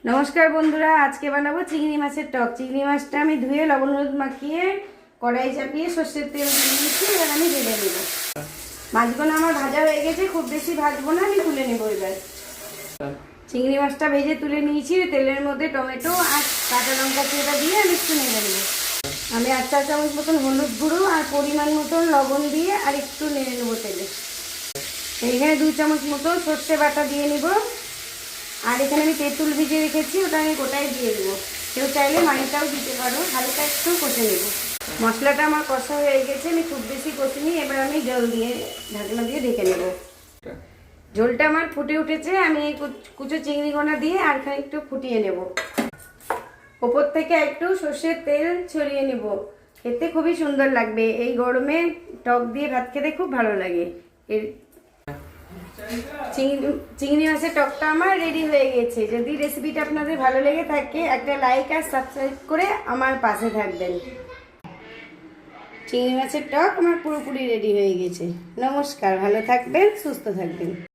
নমস্কার বন্ধুরা, আজকে বানাবো চিংড়ি মাছের টক। চিংড়ি মাছটা আমি ধুয়ে লবণ হলুদ মাখিয়ে কড়াই চাপিয়ে সর্ষের তেল দিয়ে নিয়েছি। এবার আমি ভেজে নেব। মাছগুলো আমার ভাজা হয়ে গেছে, খুব বেশি ভাজবো না, আমি তুলে নেবো। এবার চিংড়ি মাছটা ভেজে তুলে নিয়েছি। তেলের মধ্যে টমেটো আর কাঁচা লঙ্কা চিড়া দিয়ে আমি একটু নেড়ে নেবো। আমি 4 চামচ মতন হলুদ গুঁড়ো আর পরিমাণ মতন লবণ দিয়ে আর একটু নেড়ে নেবো তেলে। এইখানে 2 চামচ মতো সর্ষে বাটা দিয়ে নিব। আর এখানে আমি তেঁতুল ভিজিয়ে রেখেছি, ওটা আমি গোটাই দিয়ে দেবো। কেউ চাইলে মানিটাও দিতে পারো। হালকা একটু কষে নেব। মশলাটা আমার কষা হয়ে গেছে, আমি খুব বেশি কষিনি। এবার আমি জল দিয়ে ঢাকনা দিয়ে ঢেকে নেব। ঝোলটা আমার ফুটে উঠেছে। আমি কুচো চিংড়ি গোনা দিয়ে আর একটু ফুটিয়ে নেব। ওপর থেকে একটু সর্ষের তেল ছড়িয়ে নেব। খেতে খুবই সুন্দর লাগবে। এই গরমে টক দিয়ে ভাত খেতে খুব ভালো লাগে। এর চিংড়ি মাছের টকটা আমার রেডি হয়ে গেছে। যদি রেসিপিটা আপনাদের ভালো লেগে থাকে, একটা লাইক আর সাবস্ক্রাইব করে আমার পাশে থাকবেন। চিংড়ি মাছের টক আমার পুরোপুরি রেডি হয়ে গেছে। নমস্কার, ভালো থাকবেন, সুস্থ থাকবেন।